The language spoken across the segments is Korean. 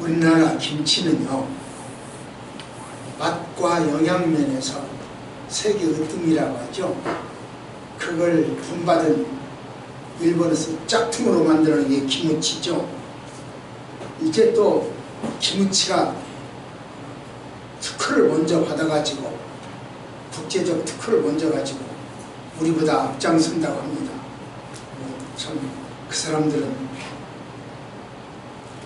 우리나라 김치는요, 맛과 영양면에서 세계 으뜸이라고 하죠. 그걸 본받은 일본에서 짝퉁으로 만드는 게 김치죠. 이제 또 김치가 특허를 먼저 받아가지고, 국제적 특허를 먼저 가지고 우리보다 앞장선다고 합니다. 참 그 사람들은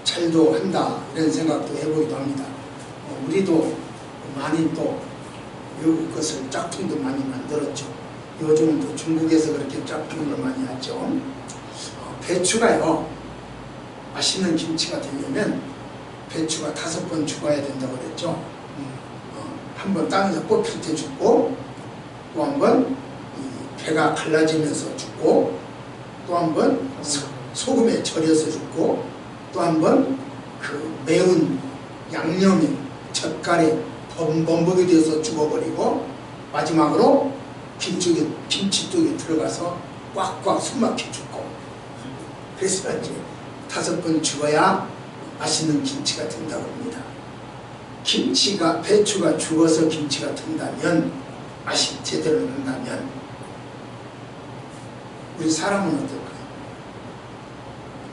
잘도 한다 이런 생각도 해보기도 합니다. 우리도 많이 또 이것을 짝퉁도 많이 만들었죠. 요즘은 또 중국에서 그렇게 짝퉁을 많이 하죠. 배추가요, 맛있는 김치가 되려면 배추가 5번 죽어야 된다고 그랬죠. 한 번 땅에서 뽑힐 때 죽고, 또 한 번 배가 갈라지면서 죽고, 또 한 번 소금에 절여서 죽고, 또 한 번 그 매운 양념에 젓갈에 범벅이 되어서 죽어버리고, 마지막으로 김치쪽에 들어가서 꽉꽉 숨막혀 죽고. 그래서 이제 5번 죽어야 맛있는 김치가 된다고 합니다. 배추가 죽어서 김치가 된다면, 맛이 제대로 난다면, 우리 사람은 어떨까요?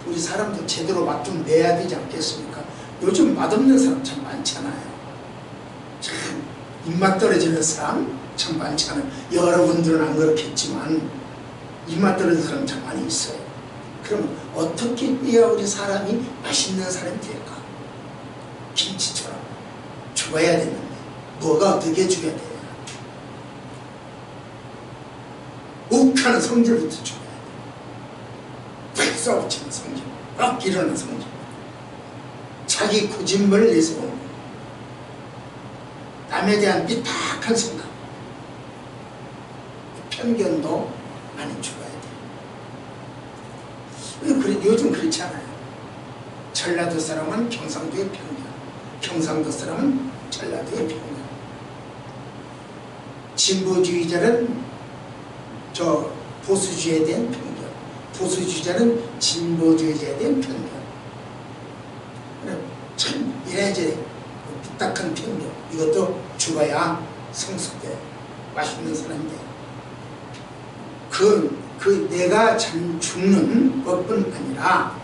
우리 사람도 제대로 맛 좀 내야 되지 않겠습니까? 요즘 맛없는 사람 참 많잖아요. 참 입맛 떨어지는 사람 참 많잖아요. 여러분들은 안 그렇겠지만 입맛 떨어지는 사람 참 많이 있어요. 그럼 어떻게 해야 우리 사람이 맛있는 사람이 될까? 김치처럼 죽어야 되는데 뭐가 어떻게 죽여야 돼요? 욱하는 성질부터 죽어야 돼요. 팍 쏘아붙이는 성질, 막 일어나는 성질, 자기 고집을 내세우는 거예요. 남에 대한 삐딱한 생각, 편견도 많이 죽어야 돼요. 요즘 그렇지 않아요. 전라도 사람은 경상도의 편견, 경상도 사람은 전라도의 편견, 진보주의자는 저 보수주의에 대한 편견, 보수주의자는 진보주의자에 대한 편견. 참 이래저래 삐딱한 편견, 이것도 죽어야 성숙돼 맛있는 사람이 돼. 내가 잘 죽는 것뿐 아니라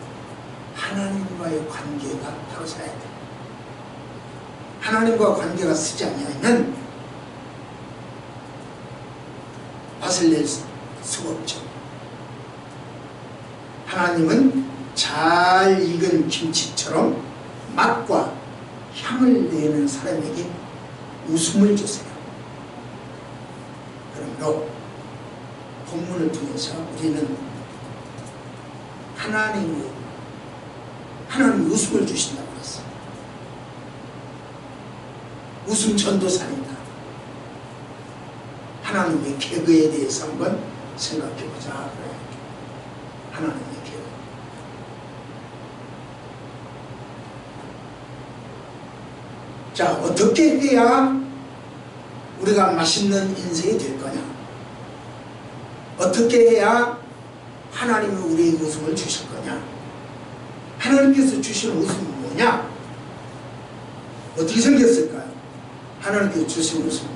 하나님과의 관계가 바로 서야 돼. 하나님과 관계가 서지 않으면 맛을 낼 수가 없죠. 하나님은 잘 익은 김치처럼 맛과 향을 내는 사람에게 웃음을 주세요. 그러므로 본문을 통해서 우리는 하나님 웃음을 주신다고 그랬어요. 웃음 전도사입니다. 하나님의 계획에 대해서 한번 생각해보자. 하나님의 계획. 자, 어떻게 해야 우리가 맛있는 인생이 될 거냐? 어떻게 해야 하나님이 우리에게 웃음을 주실 거냐? 하나님께서 주시는 웃음이 뭐냐? 어떻게 생겼을까요? 하나님께서 주신 웃음.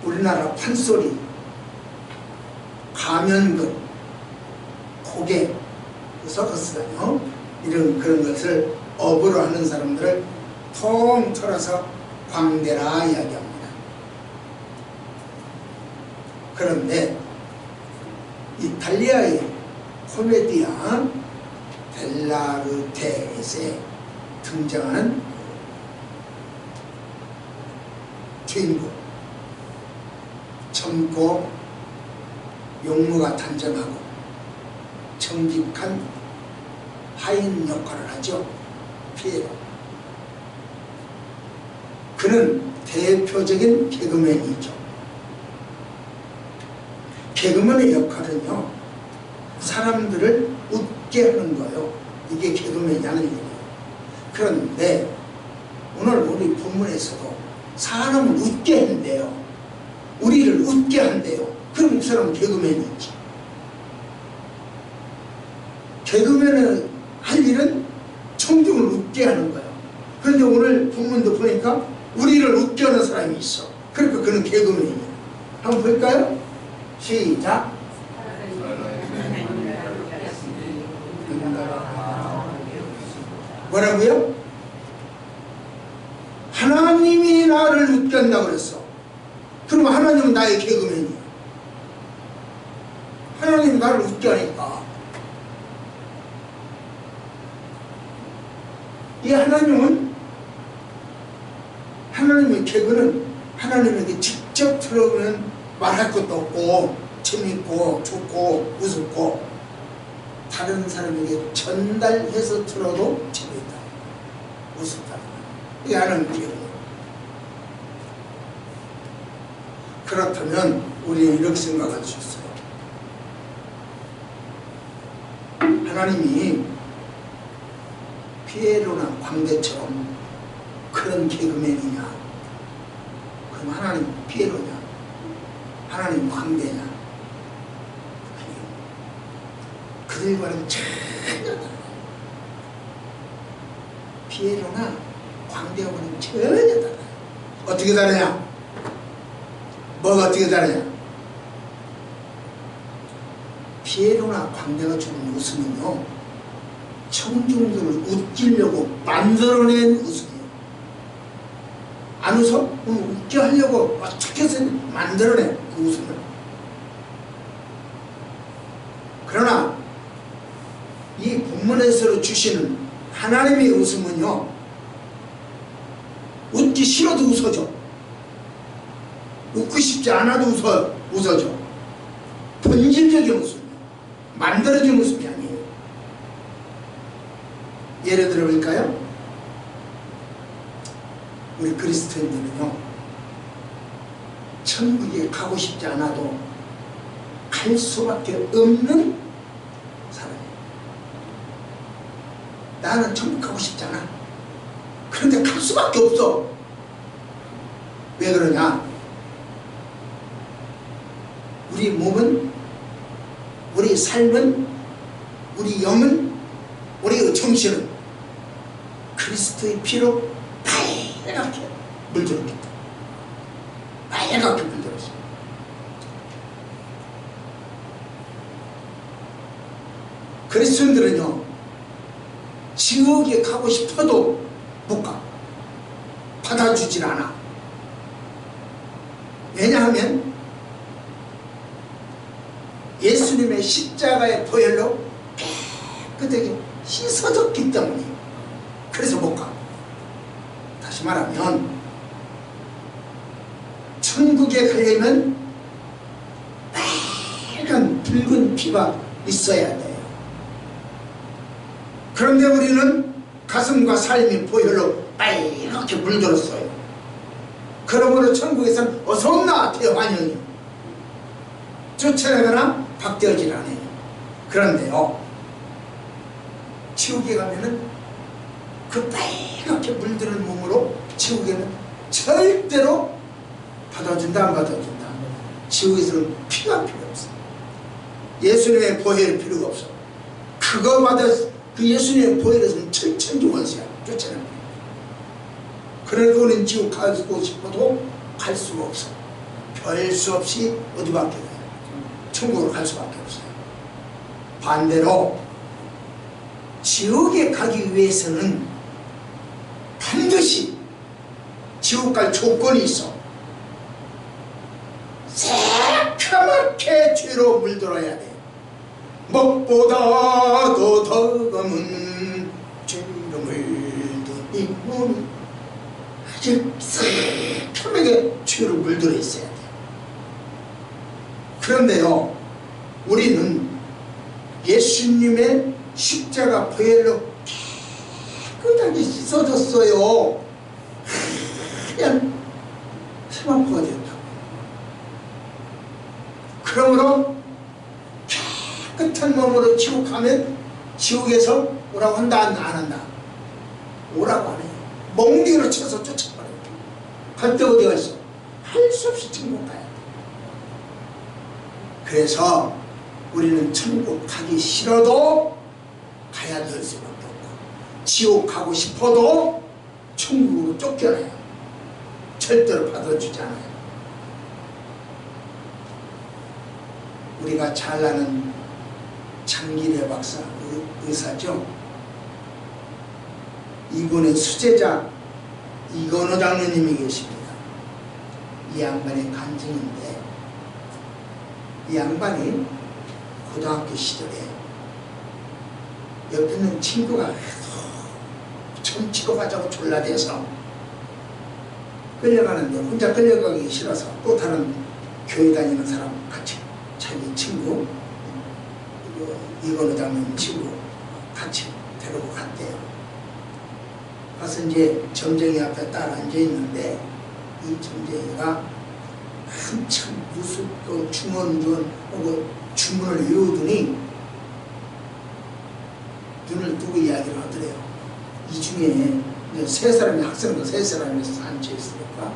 우리나라 판소리, 가면금, 고개, 서커스다요, 이런 그런 것을 업으로 하는 사람들을 통틀어서 광대라 이야기합니다. 그런데 이탈리아의 코미디아 벨라르테에 등장하는 주인공, 젊고 용모가 단정하고 정직한 하인 역할을 하죠. 피에로. 그는 대표적인 개그맨이죠. 개그맨의 역할은요, 사람들을 웃게 하는 거예요. 이게 개그맨이 하는 일이에요. 그런데 오늘 우리 본문에서도 사람을 웃게 한대요. 우리를 웃게 한대요. 그럼 그 사람은 개그맨이지. 개그맨을 할 일은 청중을 웃게 하는 거예요. 그런데 오늘 본문도 보니까 우리를 웃게 하는 사람이 있어. 그러니까 그는 개그맨이에요. 한번 볼까요? 시작. 뭐라고요? 하나님이 나를 웃게 한다고 그랬어. 그럼 하나님은 나의 개그맨이야. 하나님이 나를 웃게 하니까. 이 하나님은, 하나님의 개그는 하나님에게 직접 들어오면 말할 것도 없고 재밌고 좋고 우습고 다른 사람에게 전달해서 들어도 재밌다, 우습다. 이게 하나님의 개그예요. 그렇다면 우리는 이렇게 생각할 수 있어요. 하나님이 피에로나 광대처럼 그런 개그맨이냐? 그럼 하나님 피에로냐? 하나님 광대냐? 아니요. 그들과는 전혀 달라요. 피에로나 광대하고는 전혀 달라요. 어떻게 다르냐? 뭐가 어떻게 다르냐? 피에로나 광대가 주는 웃음은요, 청중들을 웃기려고 만들어낸 웃음이에요. 안 웃어? 웃게 하려고 어떻게 해서 만들어내, 그 웃음을. 그러나 이 본문에서 주시는 하나님의 웃음은요, 웃기 싫어도 웃어줘. 웃고 싶지 않아도 웃어줘. 본질적인 웃음이에요. 만들어진 웃음이 아니에요. 예를 들어 볼까요? 우리 그리스도인들은요, 천국에 가고 싶지 않아도 갈 수밖에 없는 사람이에요. 나는 천국 가고 싶지 않아. 그런데 갈 수밖에 없어. 왜 그러냐? 우리 몸은, 우리 삶은, 우리 영은, 우리의 정신은 그리스도의 피로 빨갛게 물들었기 때문에. 빨갛게 물들었어요. 그리스도인들은요, 지옥에 가고 싶어도 못 가. 받아주질 않아. 왜냐하면 예수님의 십자가의 보혈로 깨끗하게 씻어졌기 때문에. 그래서 못 가. 다시 말하면 천국에 가려면 빨간 붉은 피가 있어야 돼요. 그런데 우리는 가슴과 삶이 보혈로 빨갛게 물들었어요. 그러므로 천국에서는 어서옵나 대환영이요, 쫓아내거나 박대하지 않아요. 그런데요, 지옥에 가면은 그 빨갛게 물드는 몸으로 지옥에는 절대로 받아준다, 안 받아준다. 지옥에서는 피가 필요 없어. 예수님의 보혈이 필요가 없어. 그거 받아, 그 예수님의 보혈에서는 천천주원수야. 쫓아내는 거야. 그러니까 우리는 지옥 가고 싶어도 갈 수가 없어. 별 수 없이 어디밖에 가요? 천국으로 갈 수밖에 없어요. 반대로 지옥에 가기 위해서는 반드시 지옥 갈 조건이 있어. 새카맣게 죄로 물들어야 돼. 먹보다도 더 검은 죄로 물든 이 몸이 아주 새카맣게 죄로 물들어 있어야 돼. 그런데요, 우리는 예수님의 십자가 보혈로 깨끗하게 씻어졌어요. 그냥 세마포가 되었다고. 그러므로 깨끗한 몸으로 지옥 가면 지옥에서 오라고 한다, 안 한다? 오라고 안 해요. 멍둥이로 쳐서 쫓아버려요. 갈 데 어디가 있어? 할 수 없이 천국 가야 돼. 그래서 우리는 천국 가기 싫어도 가야 될 수밖에 없고, 지옥 가고 싶어도 천국으로 쫓겨나요. 절대로 받아주지 않아요. 우리가 잘 아는 장기래 박사, 의사죠. 이분의 수제자 이건호 장로님이 계십니다. 이 양반의 간증인데, 이 양반이 고등학교 시절에 옆에 있는 친구가 훔치고 가자고 졸라대서 끌려가는데 혼자 끌려가기 싫어서 또 다른 교회 다니는 사람 같이, 자기 친구 이건호 장로님 친구 같이 데리고 갔대요. 가서 이제 점쟁이 앞에 딱 앉아있는데 이 점쟁이가 한참 무슨 주문을 외우더니 눈을 뜨고 이야기를 하더래요. 이 중에 세 사람이, 학생들 세 사람이 앉아있으니까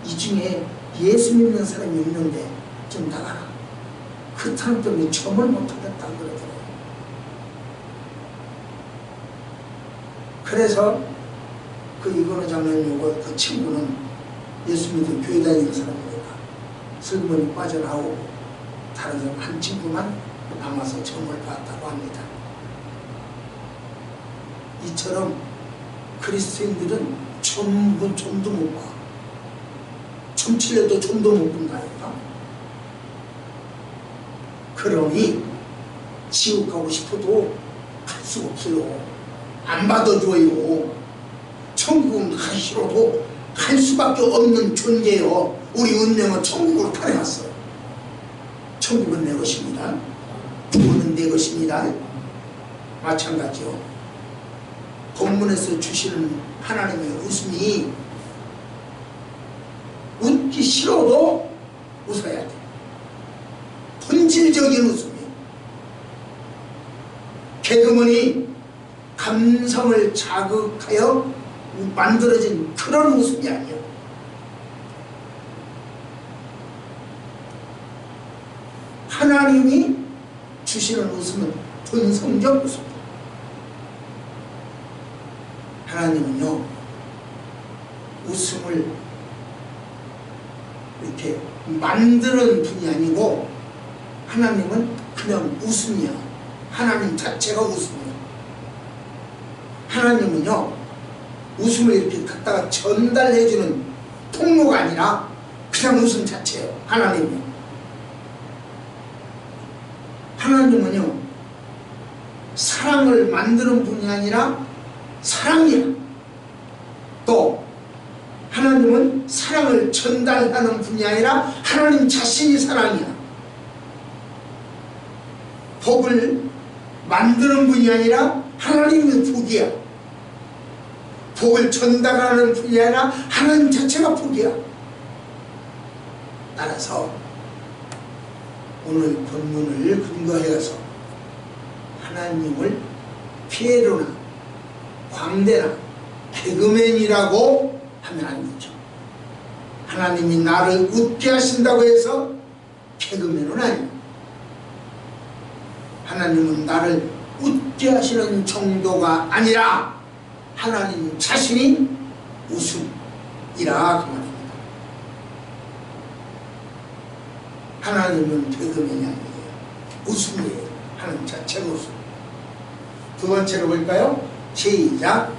이 중에 예수 믿는 사람이 있는데 좀 나가라. 그 사람 때문에 점을 못하겠다 그러더래요. 그래서 그 이건호 장로님과 그 친구는 예수 믿는 교회 다니는 사람이니까 슬그머니 빠져나오고 다른 사람 한 친구만 남아서 점을 봤다고 합니다. 이처럼 그리스도인들은 전부 점도 못 봐. 춤추려도 점도 못 본다니까. 그러니 지옥 가고 싶어도 갈 수가 없어요. 안 받아줘요. 천국은 가기 싫어도 갈 수밖에 없는 존재요. 우리 운명은 천국으로 타려놨어요. 천국은 내 것입니다. 구원은 내 것입니다. 마찬가지요. 본문에서 주시는 하나님의 웃음이 웃기 싫어도 웃어야 돼. 본질적인 웃음이에요. 개그맨이 감성을 자극하여 만들어진 그런 웃음이 아니에요. 하나님이 주시는 웃음은 본성적 웃음. 하나님은요, 웃음을 이렇게 만드는 분이 아니고 하나님은 그냥 웃음이야. 하나님 자체가 웃음이야. 하나님은요, 웃음을 이렇게 갖다가 전달해주는 통로가 아니라 그냥 웃음 자체예요. 하나님은요. 하나님은요, 사랑을 만드는 분이 아니라 사랑이야. 또 하나님은 사랑을 전달하는 분이 아니라 하나님 자신이 사랑이야. 복을 만드는 분이 아니라 하나님의 복이야. 복을 전달하는 분이 아니라 하나님 자체가 복이야. 따라서 오늘 본문을 근거해서 하나님을 피에로나 광대나 개그맨이라고 하면 안 되죠. 하나님이 나를 웃게 하신다고 해서 개그맨은 아니에요. 하나님은 나를 웃게 하시는 정도가 아니라 하나님 자신이 웃음이라 그 말입니다. 하나님은 개그맨이 아니에요. 웃음이에요. 하나님 자체가 웃음. 두 번째로 볼까요? 시작.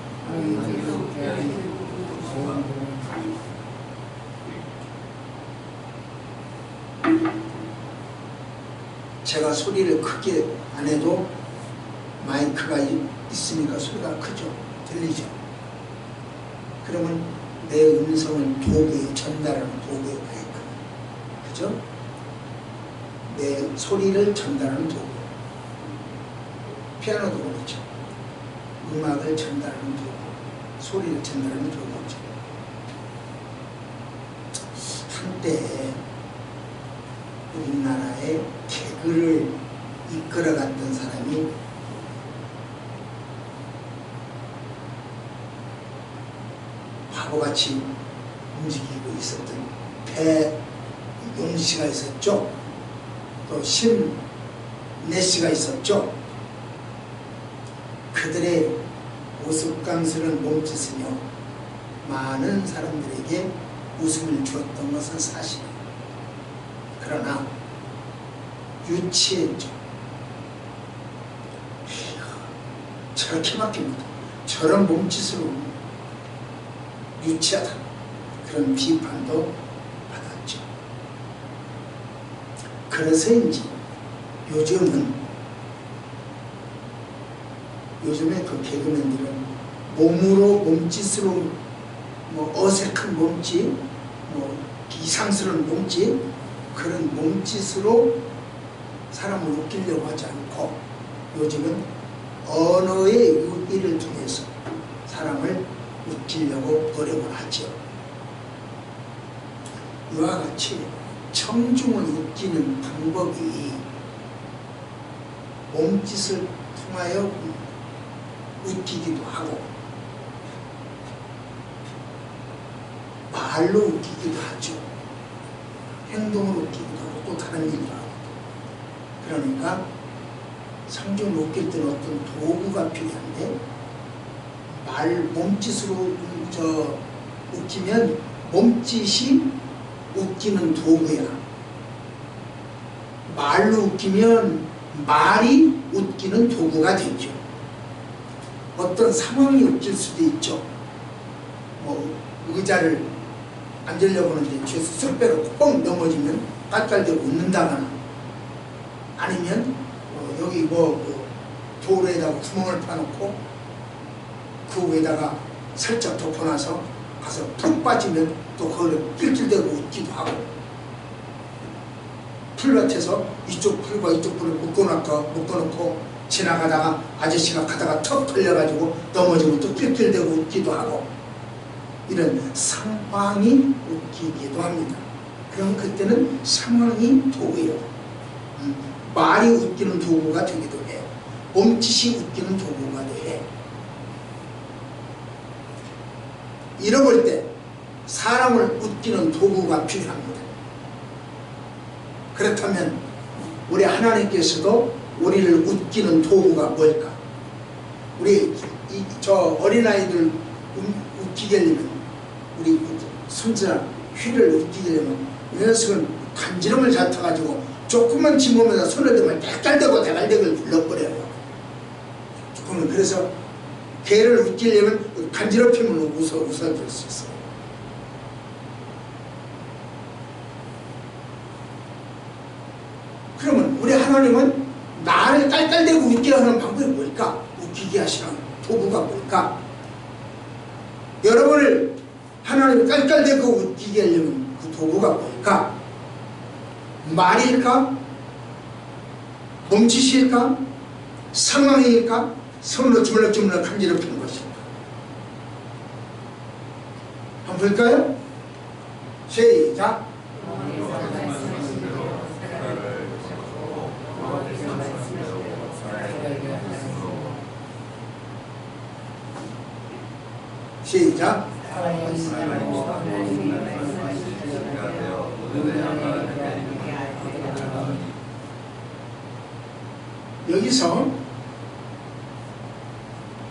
제가 소리를 크게 안 해도 마이크가 있으니까 소리가 크죠. 들리죠. 그러면 내 음성을 도구에 전달하는 도구에 마이크, 그죠? 내 소리를 전달하는 도구. 피아노도 그렇죠. 음악을 전달하는 도구, 소리를 전달하는 도구죠. 한때 우리나라의 개그를 이끌어갔던 사람이 바보같이 움직이고 있었던 배용씨가 있었죠. 또 신내씨가 있었죠. 그들의 우스꽝스러운 몸짓은요 많은 사람들에게 웃음을 주었던 것은 사실이에요. 그러나 유치했죠. 저렇게 바뀝니다. 저런 몸짓으로 유치하다, 그런 비판도 받았죠. 그래서인지 요즘에 그 개그맨들은 몸으로 몸짓으로 뭐 어색한 몸짓, 뭐 이상스러운 몸짓, 그런 몸짓으로 사람을 웃기려고 하지 않고 요즘은 언어의 유희를 통해서 사람을 웃기려고 노력을 하죠. 이와 같이 청중을 웃기는 방법이 몸짓을 통하여 웃기기도 하고 말로 웃기기도 하죠. 행동으로 웃기기도 하고 또 다른 일도 하고. 그러니까 청중을 웃길 때는 어떤 도구가 필요한데 몸짓으로 웃기면 몸짓이 웃기는 도구야. 말로 웃기면 말이 웃기는 도구가 되죠. 어떤 상황이 웃길 수도 있죠. 뭐 의자를 앉으려고 하는데 뒤에서 술 빼놓고 뻥 넘어지면 깔깔대고 웃는다거나, 아니면 여기 도로에다가 구멍을 파놓고 그 위에다가 살짝 덮어놔서 가서 푹 빠지면 또 그걸 낄낄대고 웃기도 하고, 풀밭에서 이쪽 풀과 이쪽 풀을 묶어놓고 지나가다가 아저씨가 가다가 턱 걸려가지고 넘어지면 또 낄낄대고 웃기도 하고, 이런 상황이 웃기기도 합니다. 그럼 그때는 상황이 도구예요. 말이 웃기는 도구가 되기도 해. 몸짓이 웃기는 도구가 돼. 잃어볼 때 사람을 웃기는 도구가 필요합니다. 그렇다면 우리 하나님께서도 우리를 웃기는 도구가 뭘까? 우리 저 어린아이들 웃기게 하려면, 우리 손자 휘를 웃기게 하려면 이 녀석은 간지럼을 잘 타가지고 조금만 침범해서 손을 대면 대갈대고 불러버려요. 그래서 개를 웃기려면 간지럽히면 웃어줄 수 있어요. 그러면 우리 하나님은 나를 깔깔대고 웃게 하는 방법이 뭘까? 웃기게 하시는 도구가 뭘까? 여러분을 하나님이 깔깔대고 웃기게 하려면 그 도구가 뭘까? 말일까? 몸짓일까? 상황일까? 손으로 주물럭주물럭 간지럽히는 것일까? 한번 볼까요? 시작! 시작! 여기서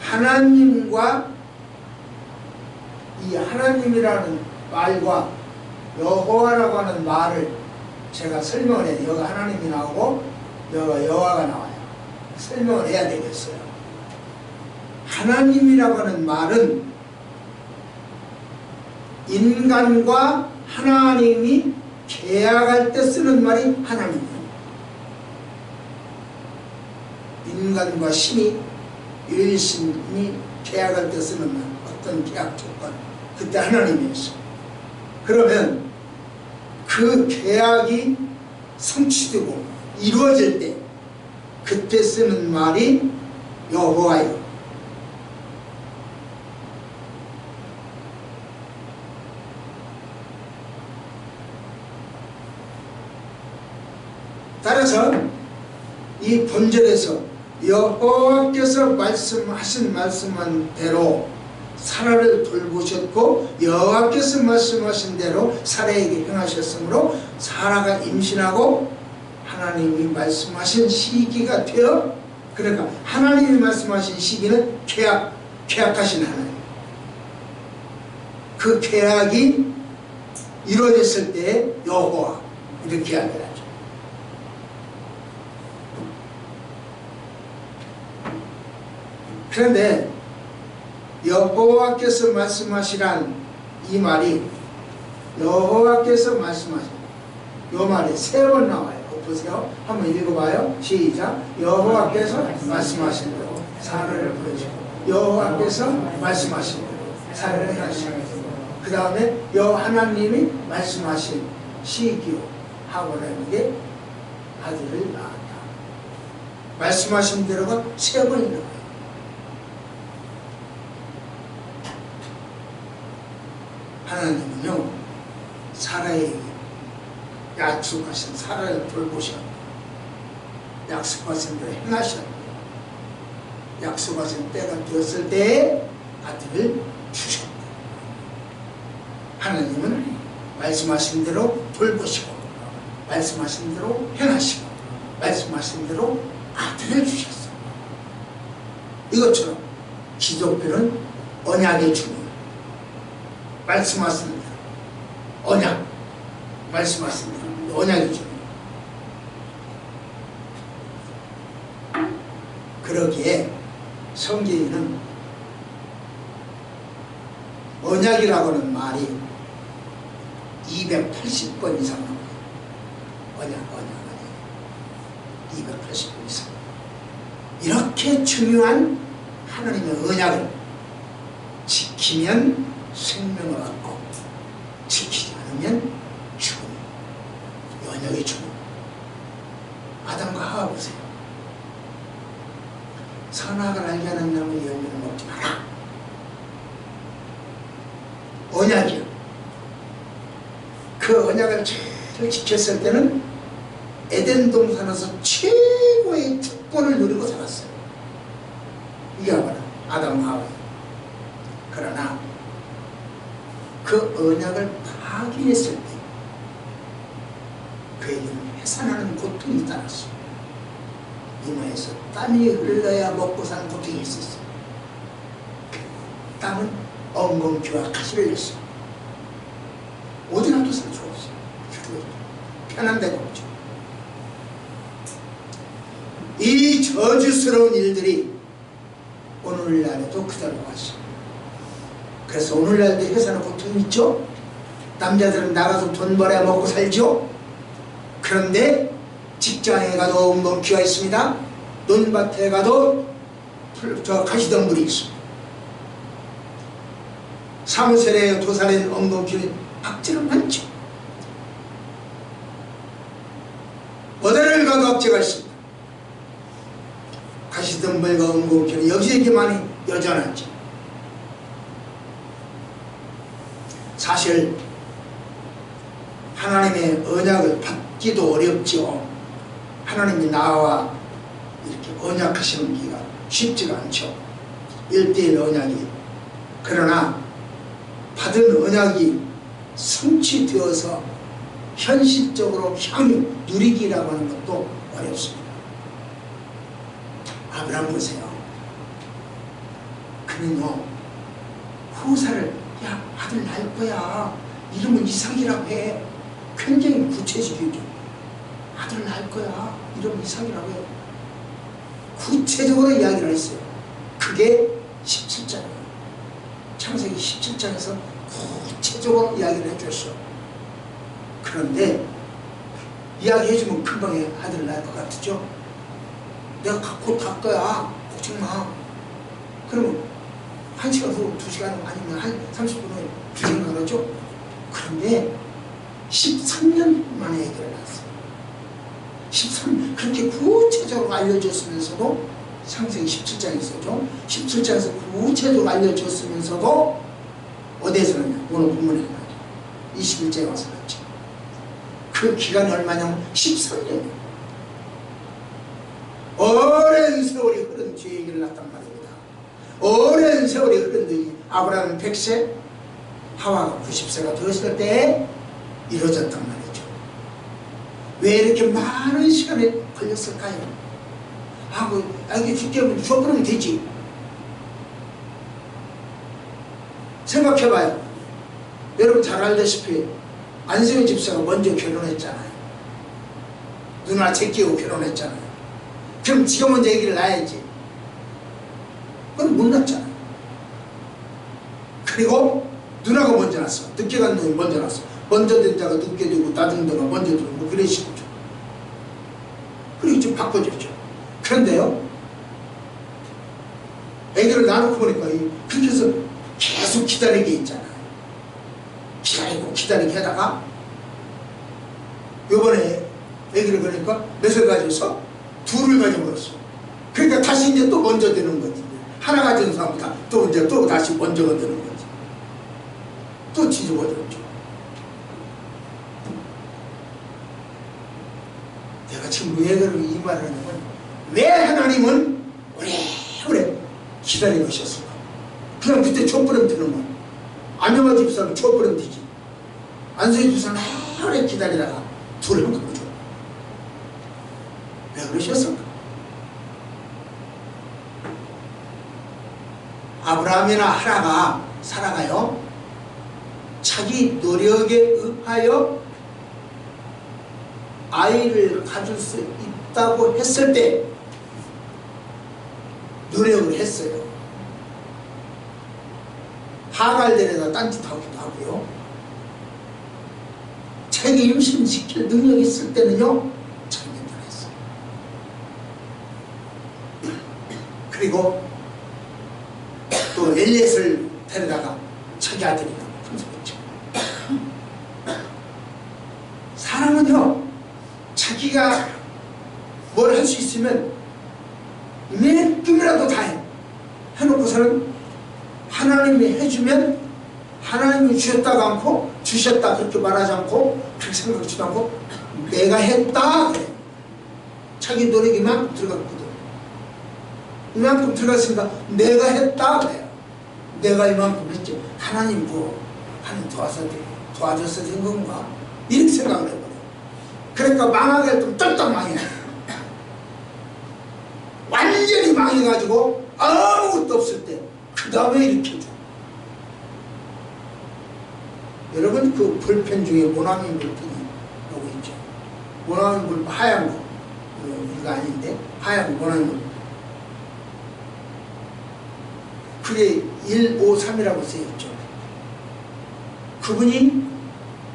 하나님과 이 하나님이라는 말과 여호와라고 하는 말을 제가 설명을 해요. 여기 하나님이 나오고 여기 여호와가 나와요. 설명을 해야 되겠어요. 하나님이라고 하는 말은 인간과 하나님이 계약할 때 쓰는 말이 하나님이에요. 인간과 신이, 유일신이 계약할 때 쓰는 말, 어떤 계약 조건, 그때 하나님이었어요. 그러면 그 계약이 성취되고 이루어질 때 그때 쓰는 말이 여호와예요. 따라서 이 본절에서 여호와께서 말씀하신 말씀한 대로 사라를 돌보셨고 여호와께서 말씀하신 대로 사라에게 행하셨으므로 사라가 임신하고 하나님이 말씀하신 시기가 되어, 그러니까 하나님이 말씀하신 시기는 계약 계약하신 하나님, 그 계약이 이루어졌을 때 여호와 이렇게 이야기를 하죠. 그런데 여호와께서 말씀하시란 이 말이, 여호와께서 말씀하신 요 말이 3번 나와요. 보세요. 한번 읽어봐요. 시작. 여호와께서 말씀하신 대로 사례를 보여주고, 여호와께서 말씀하신 대로 사례를 행하시고, 그 다음에 여 하나님이 말씀하신 시기로 하고나에게 아들을 낳았다. 말씀하신 대로가 3번이 나와요. 하나님은요, 사라에게 약속하신 사라를 돌보셨고, 약속하신 대로 행하셨고, 약속하신 때가 되었을 때에 아들을 주셨고, 하나님은 말씀하신 대로 돌보시고, 말씀하신 대로 행하시고, 말씀하신 대로 아들을 주셨어요. 이것처럼 기독교는 언약의 주님, 말씀하신 대로 언약, 말씀하신 대로 언약의 주님. 그러기에 성경에는 언약이라고 하는 말이 280번 이상 나와요. 언약 280번 이상. 이렇게 중요한 하나님의 언약을 지키면 생명을 얻고, 지키지 않으면 죽음. 언약의 죽음. 아담과 하와 보세요. 선악을 알게 하는 나무 열매를 먹지 마라. 언약이요. 그 언약을 잘 지켰을 때는 에덴 동산에서 최고의 특권을 누리고 살았어요. 이게 바로 아담 하와예요. 그러나 그 언약을 파기했을 때 그에게는 해산하는 고통이 따랐어요. 이마에서 땀이 흘러야 먹고 사는 고통이 있었어요. 땀은 엉겅퀴와 가시를 냈어요. 어디 가도 살 수가 없어요. 편한 데가 없죠. 이 저주스러운 일들이 오늘날에도 그대로 왔어요. 그래서 오늘날도 회사는 고통이 있죠. 남자들은 나가서 돈 벌어야 먹고 살죠. 그런데 직장에 가도 엉겅퀴가 있습니다. 논밭에 가도 가시덤불이 있습니다. 사무실에 도살인 엉겅퀴는 악재가 많죠. 어디를 가도 악재가 있습니다. 가시덤불과 엉겅퀴는 여기저기만이 여전하죠. 사실 하나님의 언약을 받기도 어렵죠. 하나님이 나와 이렇게 언약하시는 기가 쉽지가 않죠. 1:1 언약이. 그러나 받은 언약이 성취되어서 현실적으로 향유 누리기라고 하는 것도 어렵습니다. 아브라함 보세요. 그는요, 후사를 야 아들 낳을 거야, 이름은 이삭이라고 해. 굉장히 구체적이죠. 아들 낳을 거야, 이름은 이삭이라고 해. 구체적으로 이야기를 했어요. 그게 17장이에요. 창세기 17장에서 구체적으로 이야기를 해줬어. 그런데 이야기해주면 금방 아들 낳을 것 같죠? 내가 곧 갈 거야, 걱정 마. 그러면 1시간 후, 2시간 아니면 한 30분 후에 2시간 가겠죠? 그런데 13년 만에 얘기를 났어요. 13년, 그렇게 구체적으로 알려줬으면서도, 창세기 17장에 있었죠. 17장에서 구체적으로 알려줬으면서도 어디에서 났냐? 오늘 본문에 나죠. 21장에 와서 났죠. 그 기간이 얼마냐면 13년이에요. 오랜 세월이 흐른 뒤에 얘기를 났단 말입니다. 오랜 세월이 흐른 뒤에 아브라함은 100세, 하와가 90세가 되었을 때 이루어졌단 말이죠. 왜 이렇게 많은 시간이 걸렸을까요? 하고 이게 죽게 하면 죽어버리면 되지. 생각해봐요. 여러분 잘 알다시피 안세희 집사가 먼저 결혼했잖아요. 누나 제끼고 결혼했잖아요. 그럼 지가 먼저 아기를 낳아야지. 그건 못 낳잖아요. 그리고 누나가 먼저 낳았어. 늦게 간 놈이 먼저 낳았어. 먼저 된 자가 늦게 되고 낮은 자가 먼저 되고 뭐 그런 식으로. 그리고 좀 바꿔줬죠. 그런데요, 아기를 낳아놓고 보니까 그렇게 해서 계속 기다리게 있잖아요. 기다리게 하다가 요번에 아기를 그러니까 몇을 가져서 둘을 가져버렸어. 그러니까 다시 이제 또 먼저 되는 거지. 하나 가진 사람보다 또 이제 또 다시 먼저가 되는 거지. 또 뒤집어졌죠. 내가 지금 왜 이 말을 하냐면, 왜 하나님은 오래오래 기다리고 계셨을까? 그냥 그때 촛불은 거야. 안영아 집사는 촛불은 뒤지. 안세희 집사는 오래 기다리다가 둘을 한 거죠. 왜 그러셨을까? 아브라함이나 하라가 사라가요, 자기 노력에 의하여 아이를 가질 수 있다고 했을 때 노력을 했어요. 하갈 데려다 딴짓하기도 하고요. 자기 임신시킬 능력이 있을 때는요, 자기 했어요. 그리고 또 엘리엇을 데려다가 자기 아들이라고 분석했죠. 사람은요, 자기가 뭘 할 수 있으면 몇 금이라도 다 해. 해놓고서는 하나님이 해주면 하나님이 주셨다고 않고, 주셨다 그렇게 말하지 않고, 그렇게 생각하지도 않고, 내가 했다 그래. 자기 노력이 이만큼 들어갔거든. 이만큼 들어갔으니까 내가 했다 그래요. 내가 이만큼 했지, 하나님 뭐 하나님 도와줘서 된 건가, 이렇게 생각을 해버려. 그러니까 망하게 할 때 쫄딱 망해. 완전히 망해가지고 아무것도 없을 때 그 다음에 일으켜줘. 여러분 그 볼펜 중에 모나민 볼펜이 여기 있죠. 모나민 볼펜 하얀 거, 이거 아닌데 하얀 모나민 볼펜, 그게 153이라고 쓰여있죠. 그분이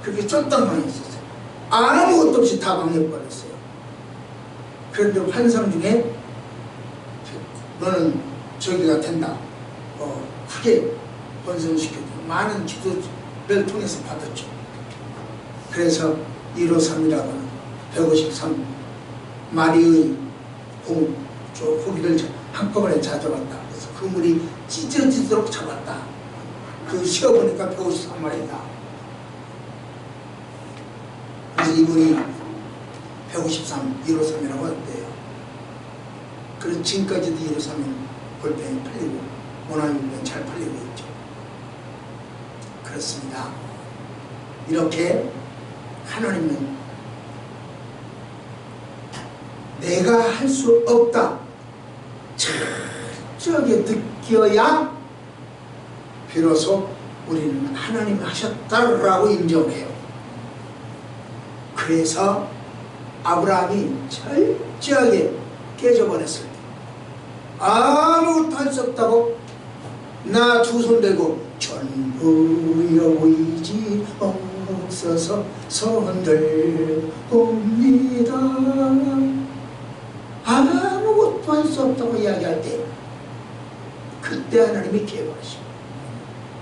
그렇게 쫄딱 망했었어요. 아무것도 없이 다 망해버렸어요. 그런데 환상 중에 너는 저기가 된다, 크게 번성시켜주고 많은 기도를 통해서 받았죠. 그래서 153이라고는 153 마리의 고기를 한꺼번에 잡아봤다. 그래서 그 물이 찢어지도록 잡았다. 그 쉬어보니까 153마리다. 그래서 이분이 153, 153이라고 한대요. 그래서 지금까지도 153은 볼펜이 팔리고 모나민은 잘 팔리고 있죠. 그렇습니다. 이렇게 하나님은 내가 할 수 없다 철저하게 느껴야 비로소 우리는 하나님이 하셨다라고 인정해요. 그래서 아브라함이 철저하게 깨져버렸을 때, 아무것도 할 수 없다고 나 두 손 들고 전부여 보이지 없어서 손들옵니다, 아무것도 할 수 없다고 이야기할 때, 그때 하나님이 개입하시고,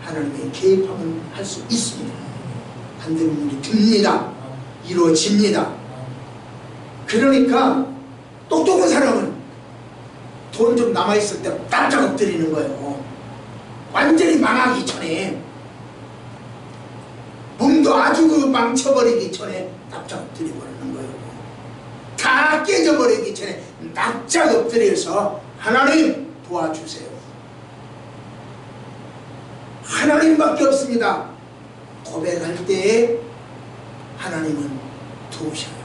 하나님의 개입하면 할 수 있습니다. 한대는 일이 됩니다. 이루어집니다. 그러니까 똑똑한 사람은 돈 좀 남아있을 때 깜짝 엎드리는 거예요. 완전히 망하기 전에, 몸도 아주 망쳐버리기 전에 납작 엎드려버리는 거예요. 다 깨져버리기 전에 납작 엎드려서 하나님 도와주세요. 하나님밖에 없습니다. 고백할 때에 하나님은 도우셔요.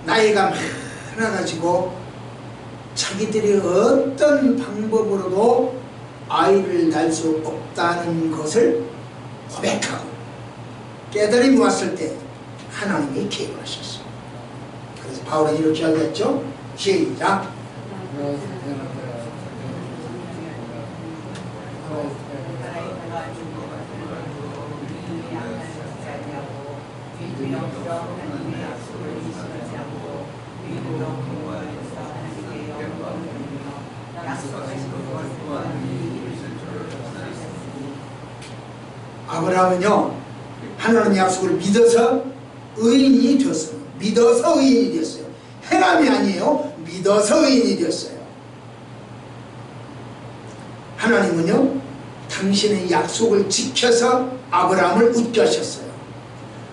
나이가 많아가지고 자기들이 어떤 방법으로도 아이를 낳을 수 없다는 것을 고백하고 깨달음이 왔을 때 하나님이 개입을 하셨어요. 그래서 바울은 이렇게 하겠죠. 시작. 아브라함은요 하나님의 약속을 믿어서 의인이 되었어요. 믿어서 의인이 되었어요. 행함이 아니에요. 믿어서 의인이 되었어요. 하나님은요 당신의 약속을 지켜서 아브라함을 웃게 하셨어요.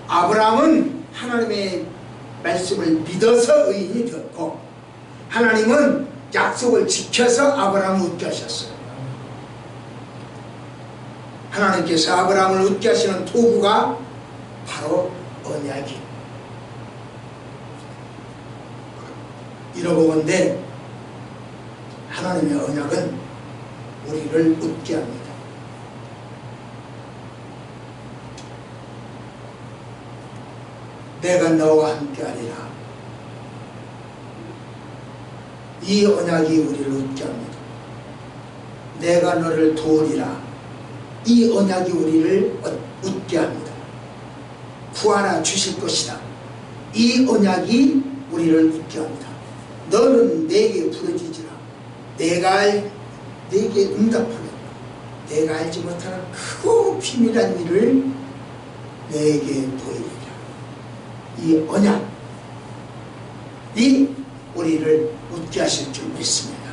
아브라함은 하나님의 말씀을 믿어서 의인이 되었고 하나님은 약속을 지켜서 아브라함을 웃게 하셨어요. 하나님께서 아브라함을 웃게 하시는 도구가 바로 언약이 이러보건대 하나님의 언약은 우리를 웃게 합니다. 내가 너와 함께하리라. 이 언약이 우리를 웃게 합니다. 내가 너를 도우리라. 이 언약이 우리를 웃게 합니다. 구하라 주실 것이다. 이 언약이 우리를 웃게 합니다. 너는 내게 부르짖으라. 내게 응답하겠다. 내가 알지 못하는 크고 비밀한 일을 내게 보이리라. 이 언약이 우리를 웃게 하실 줄 믿습니다.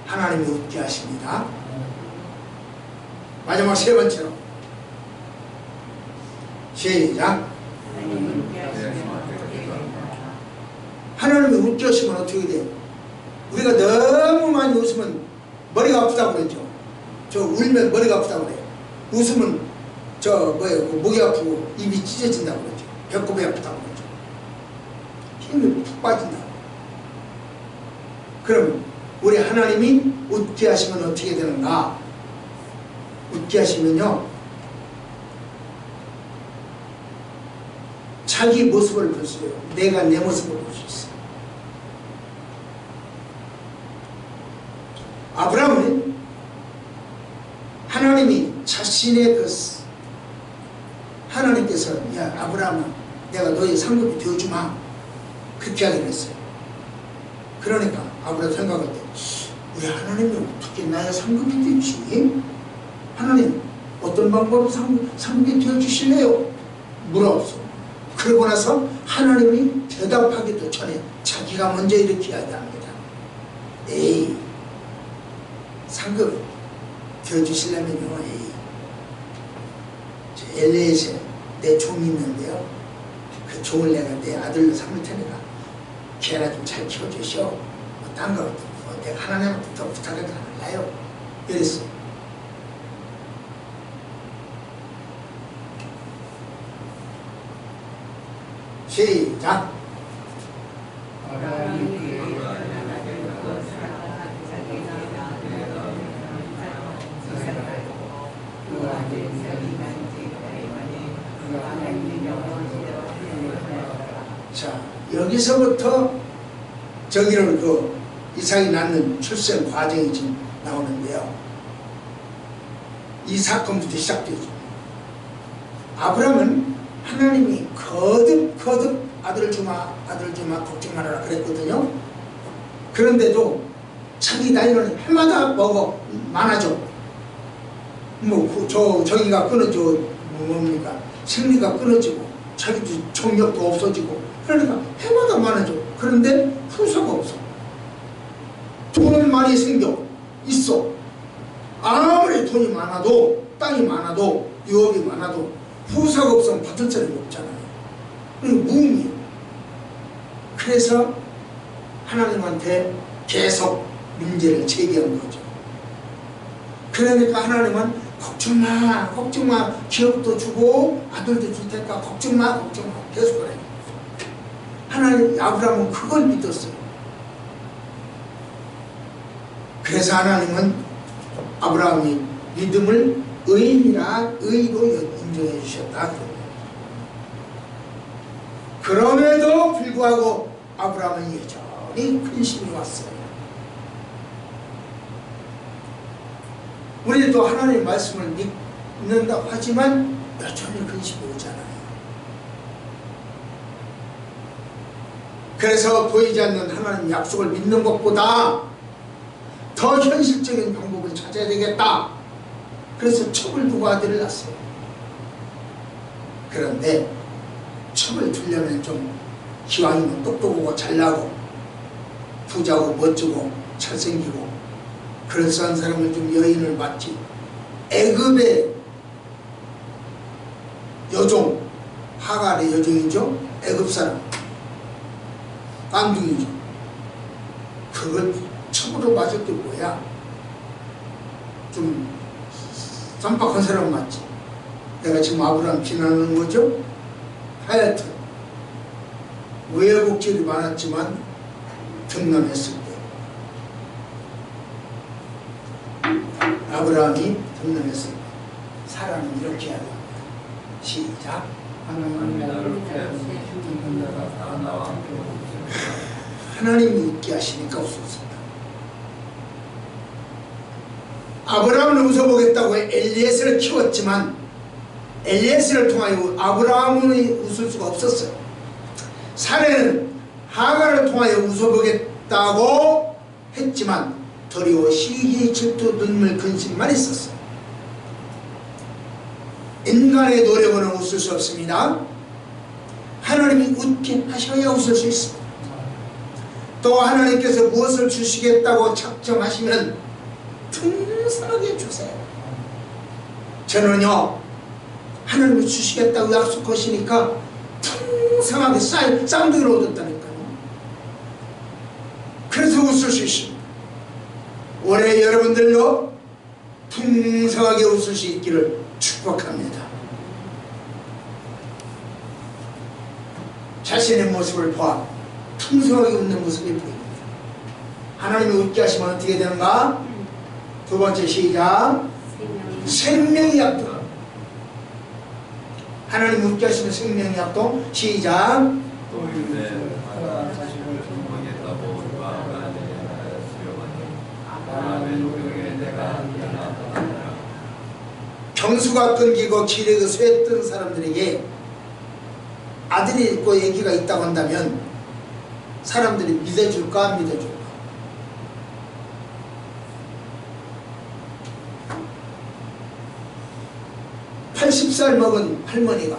하나님이 웃게 하십니다. 마지막 세 번째로 시작. 하나님이 웃게 하시면 어떻게 돼요? 우리가 너무 많이 웃으면 머리가 아프다고 그랬죠. 저 울면 머리가 아프다고 그래요. 웃으면 목이 아프고 입이 찢어진다고 그랬죠. 배꼽이 아프다고 그랬죠. 힘이 푹 빠진다고. 그럼 우리 하나님이 웃게 하시면 어떻게 되는가? 웃게 하시면요 자기 모습을 볼 수 있어요. 내가 내 모습을 볼 수 있어요. 아브라함은 하나님이 자신의 하나님께서 야 아브라함아 내가 너의 상급이 되어주마 그렇게 하기로 했어요. 그러니까 아브라함 생각할 때 우리 하나님이 어떻게 나의 상급이 되지? 하나님 어떤 방법으로 상급이 되어주실래요? 물어봤어. 그러고 나서 하나님이 대답하기도 전에 자기가 먼저 이렇게 이야기합니다. 에이 상급 되어주시려면요 LA에서 내 종이 있는데요 그 종을 내가 내 아들로 삼을 테니까 걔나 좀 잘 키워주시오. 딴 거 내가 하나님한테 더 부탁을 안 할래요. 이랬어요. 시작. 자, 여기서부터 저기를 이삭이 낳는 출생 과정이 지금 나오는데요. 이 사건부터 시작되죠. 아브라함은 하나님이 거듭 아들 주마 걱정 말아라 그랬거든요. 그런데도 자기 나이는 해마다 많아져. 저기가 끊어져 뭡니까? 생리가 끊어지고 자기도 정력도 없어지고 그러니까 해마다 많아져. 그런데 후사가 없어. 돈은 많이 있어. 아무리 돈이 많아도 땅이 많아도 유업이 많아도 후사가 없으면 받을 사람이 없잖아요. 무음이에요. 그래서 하나님한테 계속 문제를 제기한 거죠. 그러니까 하나님은 걱정마, 걱정마. 기업도 주고 아들도 줄 테니까 걱정마, 걱정마. 계속 그래. 하나님, 아브라함은 그걸 믿었어요. 그래서 하나님은 아브라함이 믿음을 의인이라 의로 인정해 주셨다. 그럼에도 불구하고 아브라함은 여전히 근심이 왔어요. 우리도 하나님의 말씀을 믿는다고 하지만 여전히 근심이 오잖아요. 그래서 보이지 않는 하나님 약속을 믿는 것보다 더 현실적인 방법을 찾아야 되겠다. 그래서 첩을 두고 아들을 낳았어요. 그런데 첩을 두려면 좀 기왕이면 똑똑하고 잘나고 부자고 멋지고 잘생기고 그럴싸한 사람을 좀 여인을 맡지. 애굽의 여종, 하갈의 여종이죠. 애굽 사람, 깡둥이죠. 그걸 첩으로 맞을 게 뭐야? 좀 쌈박한 사람 맞지. 내가 지금 아브라함 비난하는 거죠. 하여튼 우여곡절이 많았지만 등남했을 때 아브라함이 등남했을 때 사람은 이렇게 해야 됩니다. 시작. 하나님이 웃게 하시니까 웃었습니다. 아브라함을 웃어보겠다고 엘리에셀을 키웠지만 엘리에셀을 통하여 아브라함을 웃을 수가 없었어요. 사례는 하갈을 통하여 웃어보겠다고 했지만 도리어 시기, 질투, 눈물, 근심만 있었어요. 인간의 노력으로는 웃을 수 없습니다. 하나님이 웃게 하셔야 웃을 수 있습니다. 또 하나님께서 무엇을 주시겠다고 작정하시면 튼튼하게 주세요. 저는요, 하나님이 주시겠다고 약속하시니까 튼튼하게 쌍둥이를 얻었다니까요. 그래서 웃을 수 있습니다. 올해 여러분들도 풍성하게 웃을 수 있기를 축복합니다. 자신의 모습을 보아 풍성하게 웃는 모습이 보입니다. 하나님이 웃게 하시면 어떻게 되는가? 두 번째 시작. 생명의 약도. 하나님이 웃게 하시면 생명의 약도. 시작. 경수가 끊기고 길에 그 쇠 뜬 사람들에게 아들이 있고 애기가 있다고 한다면 사람들이 믿어줄까 안 믿어줄까? 80살 먹은 할머니가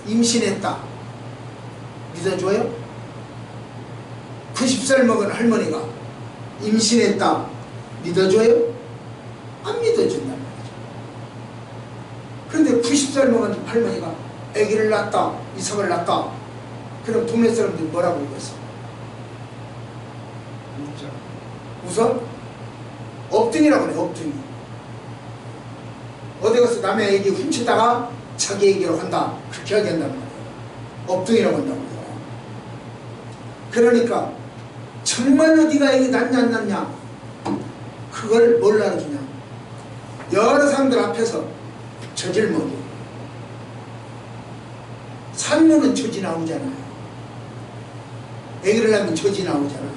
임신했다. 믿어줘요? 90살 먹은 할머니가 임신했다. 믿어줘요? 안 믿어준단 말이죠. 그런데 90살 먹은 할머니가 아기를 낳았다. 이삭을 낳았다. 그럼 동네 사람들이 뭐라고 그랬어? 웃어? 업등이라고 그래. 업등이. 어디 가서 남의 얘기 훔치다가 자기 얘기로 한다. 그렇게 하게 한단 말이에요. 업등이라고 한다고요. 그러니까 정말로 네가 얘기 낳냐 안 낳냐 그걸 뭘 알아주냐. 여러 사람들 앞에서 젖을 먹여. 산모는 젖이 나오잖아요. 애기를 낳으면 젖이 나오잖아요.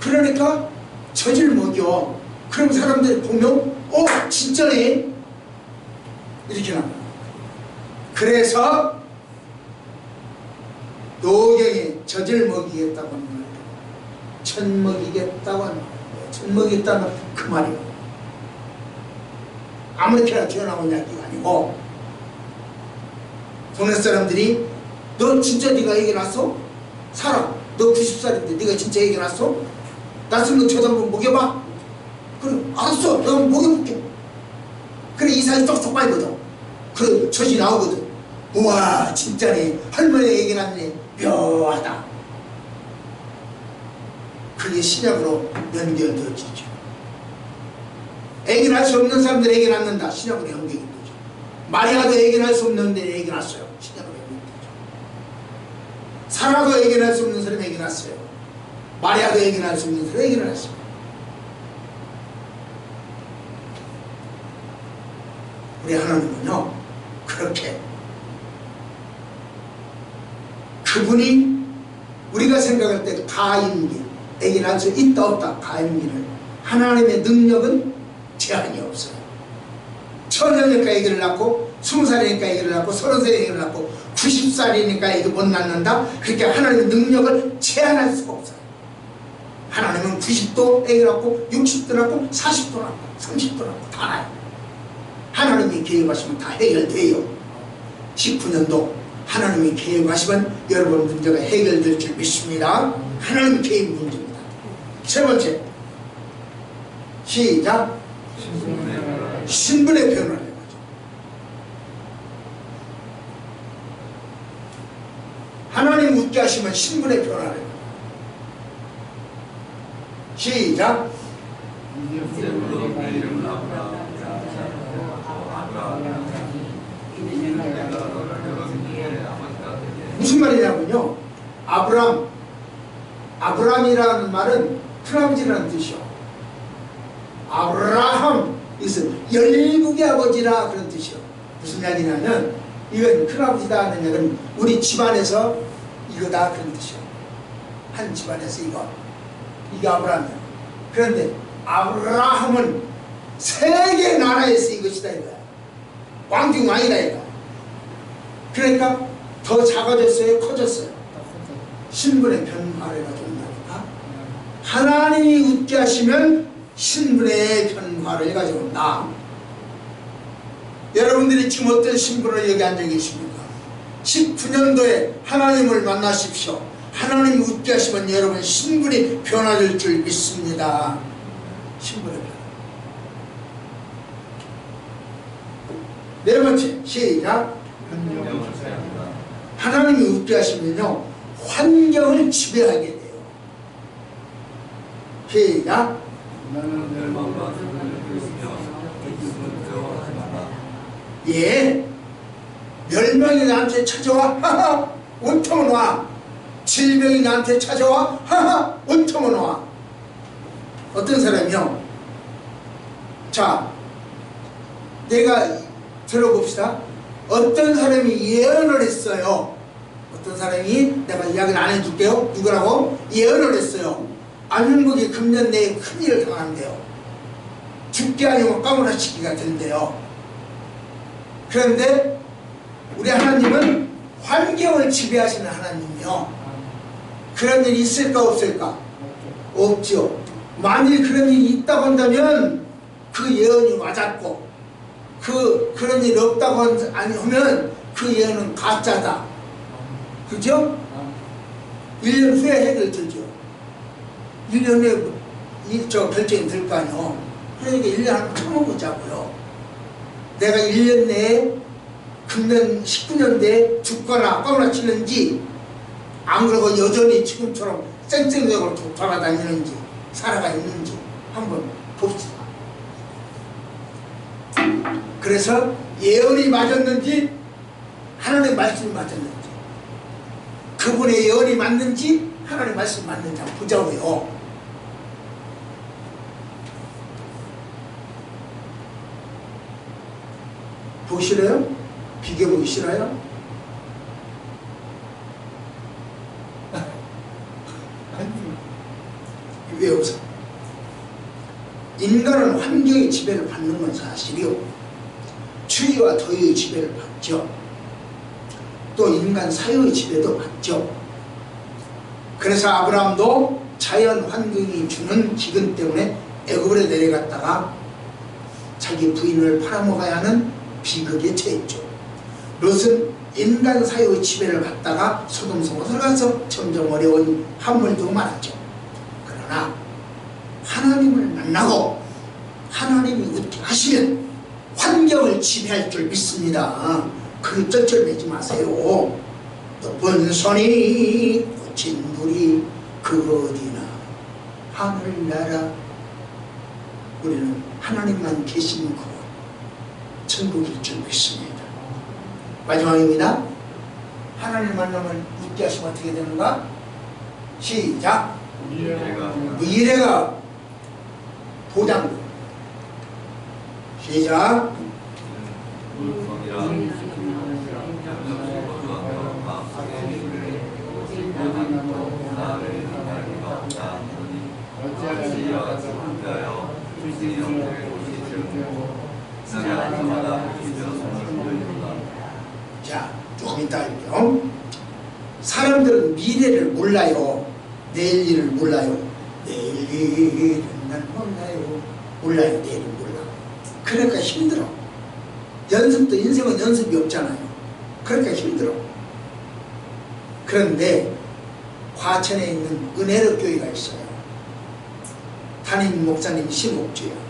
그러니까 젖을 먹여. 그럼 사람들이 보면 진짜네 이렇게 나와요. 그래서 노경에 젖을 먹이겠다고 하는 거예요. 젖 먹이겠다고 하는 거예요. 젖 먹이겠다는 그 말이에요. 아무렇게나 튀어나온 이야기가 아니고 동네 사람들이 너 진짜 네가 애기 낳았어? 살아. 너 90살인데 네가 진짜 애기 낳았어? 낳았으면 너 젖 한번 먹여봐. 그래 알았어. 내가 한번 먹여볼게. 그래 이삭이 쏙쏙 빨거든. 그래 젖이 나오거든. 우와 진짜네. 할머니 애기 낳네. 묘하다. 그게 신약으로 연결되어지죠. 애기 낳을 수 없는 사람들 애기 낳는다. 신약으로 연결이 되죠. 마리아도 애기 낳을 수 없는데 애기 낳았어요. 신약으로 연결이 되죠. 사라도 애기 낳을 수 없는 사람이 애기 낳았어요. 마리아도 애기 낳을 수 없는 사람이 애기 낳았어요. 우리 하나님은요, 그렇게 그분이 우리가 생각할 때 가임기, 애기 낳을 수 있다 없다 가임기를, 하나님의 능력은 제한이 없어요. 천년이니까 애기를 낳고, 20살이니까 애기를 낳고, 30살이니까 애기를 낳고, 90살이니까 애기 못 낳는다. 그렇게 하나님의 능력을 제한할 수가 없어요. 하나님은 90도 애기 낳고, 60도 낳고, 40도 낳고, 30도 낳고 다 낳아요. 하나님이 계획하시면 다 해결돼요. 19년도 하나님이 계획하시면 여러분 문제가 해결될 줄 믿습니다. 하나님 계획 문제입니다. 세 번째, 시작. 신분의 변화를 해보죠. 하나님 웃게 하시면 신분의 변화를 해보죠. 시작. 무슨 말이냐면요, 아브람이라는 말은 큰아버지라는 뜻이요. 아브라함, 이것은 열국의 아버지라 그런 뜻이요. 무슨 이야기냐면, 이건 큰아버지다 하는 얘기는 우리 집안에서 이거다 그런 뜻이요. 한 집안에서 이게 아브라함이야. 그런데 아브라함은 세계 나라에서 이것이다 이거야. 왕중 왕이다 이거. 그러니까 더 작아졌어요, 커졌어요? 신분의 변화를 가져온다니까. 하나님이 웃게 하시면 신분의 변화를 가져온다. 여러분들이 지금 어떤 신분으로 여기 앉아 계십니까? 19년도에 하나님을 만나십시오. 하나님이 웃게 하시면 여러분 신분이 변화될 줄 믿습니다. 신분의 변화. 네 번째, 시작. 하나님이 웃게 하시면요, 환경을 지배하게 돼요. 시작. 예, 멸망이 나한테 찾아와. 하하, 온통은 와. 질병이 나한테 찾아와. 하하, 온통은 와. 어떤 사람이요, 자, 내가 들어봅시다. 어떤 사람이 예언을 했어요. 어떤 사람이, 내가 이야기를 안 해줄게요. 누구라고? 예언을 했어요. 안윤국이 금년 내에 큰일을 당한대요. 죽게 아니면 까무라치기가 된대요. 그런데 우리 하나님은 환경을 지배하시는 하나님이요. 그런 일이 있을까 없을까? 없죠. 만일 그런 일이 있다고 한다면 그 예언이 맞았고, 그런 일이 없다고 하면 그 예언은 가짜다. 그죠? 1년 후에 해결되죠. 1년 후에 결정이 될 거 아니요. 그러니까 1년 한번 참아보자고요. 내가 1년 내에 금년 19년대에 죽거나 까무라치는지, 안 그러고 여전히 지금처럼 쌩쌩적으로 돌아다니는지, 살아가 있는지 한번 봅시다. 그래서 예언이 맞았는지, 하나님의 말씀이 맞았는지, 그분의 예언이 맞는지, 하나님의 말씀이 맞는지 한번 보자고요. 보기 싫어요? 비교보기 싫어요? 왜 없어? 인간은 환경의 지배를 받는 건 사실이요. 추위와 더위의 지배를 받죠. 또 인간 사회의 지배도 받죠. 그래서 아브라함도 자연 환경이 주는 기근 때문에 애굽으로 내려갔다가 자기 부인을 팔아먹어야 하는 비극에 처했죠. 롯은 인간 사회의 지배를 받다가 소돔성으로 가서 점점 어려운 함물도 많았죠. 그러나 하나님을 만나고 하나님이 웃게 하시면 환경을 지배할 줄 믿습니다. 그 쩔쩔매지 마세요. 높은 산이 꽃인 물이 그 어디나 하늘나라. 우리는 하나님만 계시는 곳 천국일 줄 믿습니다. 마지막입니다. 하나님 만나면 웃게 하시면 어떻게 되는가? 시작. 미래가 보장돼. 시작. 자, 조금 이따 할게요. 사람들은 미래를 몰라요. 내일 일을 몰라요. 내일 일은 난 몰라요. 몰라요. 내일을 몰라. 그러니까 힘들어. 연습도 인생은 연습이 없잖아요. 그러니까 힘들어. 그런데 과천에 있는 은혜로 교회가 있어요. 담임 목사님 심옥주예요.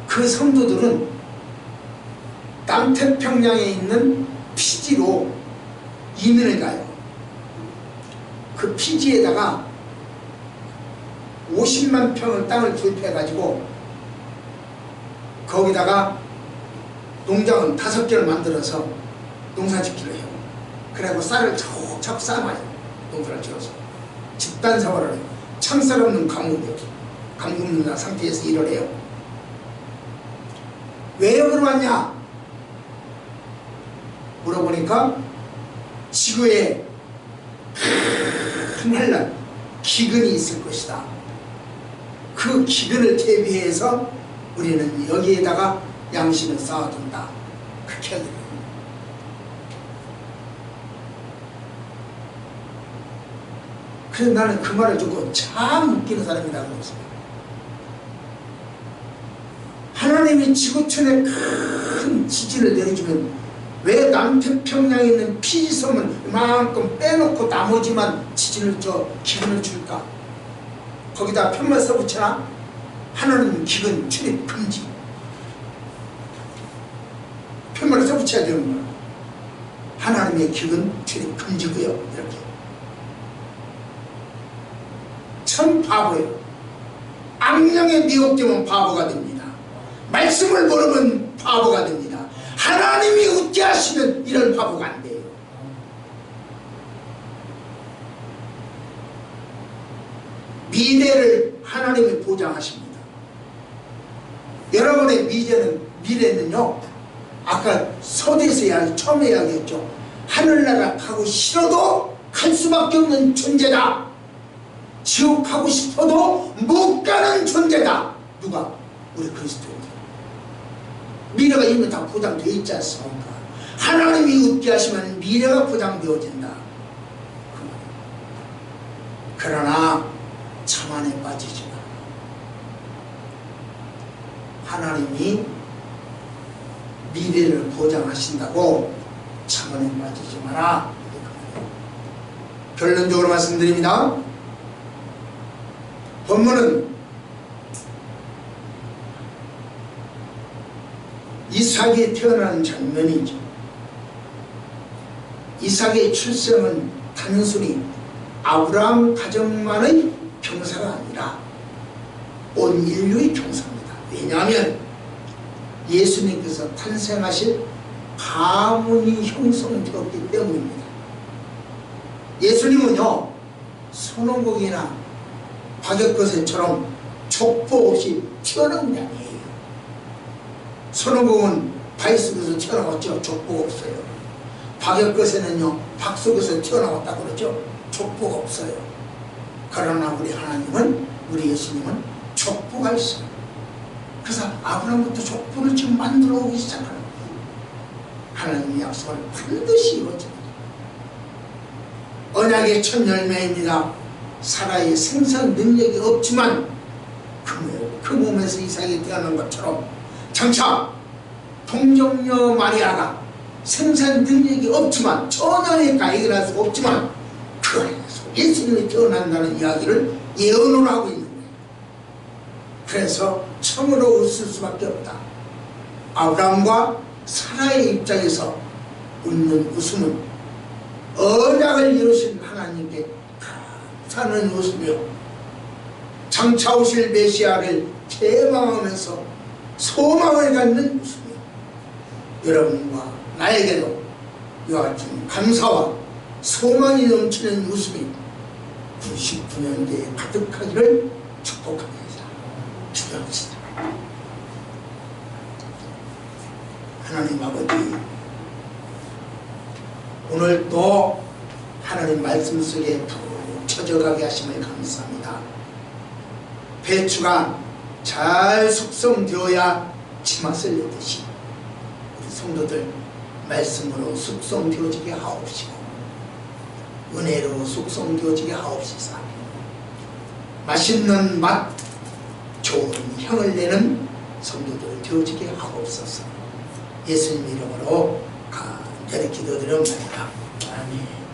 그 성도들은 남태평양에 있는 피지로 이민을 가요. 그 피지에다가 50만 평의 땅을 구입해가지고 거기다가 농장은 5개를 만들어서 농사짓기를 해요. 그리고 쌀을 척척 삶아요. 농사를 지어서 집단 생활을 해요. 창살 없는 감금이에요. 감금는 상태에서 일을 해요. 왜 여기로 왔냐 물어보니까 지구에 큰날 기근이 있을 것이다. 그 기근을 대비해서 우리는 여기에다가 양식을 쌓아둔다. 그렇게 하더라고요. 그래서 나는 그 말을 듣고 참 웃기는 사람이라고 했습니다. 하나님이 지구촌에 큰 지진을 내려주면 왜 남태평양에 있는 피지섬을 이만큼 빼놓고 나머지만 지진을 기근을 줄까? 거기다 편만 써붙여라? 하나님 기근 출입 금지. 편만을 써붙여야 되는 거야. 하나님의 기근 출입 금지고요. 이렇게. 참 바보예요. 악령에 미혹되면 바보가 됩니다. 말씀을 모르면 바보가 됩니다. 하나님이 웃게 하시면 이런 바보가 안 돼요. 미래를 하나님이 보장하십니다. 여러분의 미래는요, 아까 서두에서 처음에 이야기했죠. 하늘나라 가고 싫어도 갈 수밖에 없는 존재다. 지옥 가고 싶어도 못 가는 존재다. 누가? 우리 그리스도입니다. 미래가 이미 다 보장되어 있지 않습니까? 하나님이 웃게 하시면 미래가 보장되어진다. 그러나 자만에 빠지지 마. 하나님이 미래를 보장하신다고 자만에 빠지지 마라. 결론적으로 말씀드립니다. 본문은 이삭이 태어나는 장면이죠. 이삭의 출생은 단순히 아브라함 가정만의 경사가 아니라 온 인류의 경사입니다. 왜냐하면 예수님께서 탄생하실 가문이 형성되었기 때문입니다. 예수님은요, 손원곡이나 박역거세처럼 족보 없이 태어난 게 아니에요. 손원곡은 바이스에서 태어나왔죠. 족보가 없어요. 박역거세는요, 박 속에서 태어나왔다고 그러죠. 족보가 없어요. 그러나 우리 하나님은, 우리 예수님은 족보가 있어요. 그래서 아브라함부터 족보를 지금 만들어 오기 시작하는 거예요. 하나님의 약속을 반드시 이루어집니다. 언약의 첫 열매입니다. 사라의 생산 능력이 없지만 그 몸에서 이삭이 태어난 것처럼 장차 동정녀 마리아가 생산 능력이 없지만, 전혀 가해할 수 없지만 그 안에서 예수님이 태어난다는 이야기를 예언을 하고 있는 거예요. 그래서 참으로 웃을 수밖에 없다. 아브라함과 사라의 입장에서 웃는 웃음은 언약을 이루신 하나님께 사는 웃음이요, 장차 오실 메시아를 개방하면서 소망을 갖는 웃음이 여러분과 나에게도 이와 같은 감사와 소망이 넘치는 웃음이 99년대에 가득하기를 축복합니다. 기도합시다. 하나님 아버지, 오늘 또 하나님 말씀 속에 푹 쳐져가게 하심을 감사합니다. 배추가 잘 숙성되어야 치맛을 내듯이 우리 성도들 말씀으로 숙성되어지게 하옵시고 은혜로 숙성되어지게 하옵시사 맛있는 맛, 좋은 향을 내는 성도들 되어지게 하옵소서. 예수님 이름으로 간절히 기도드립니다. 아멘.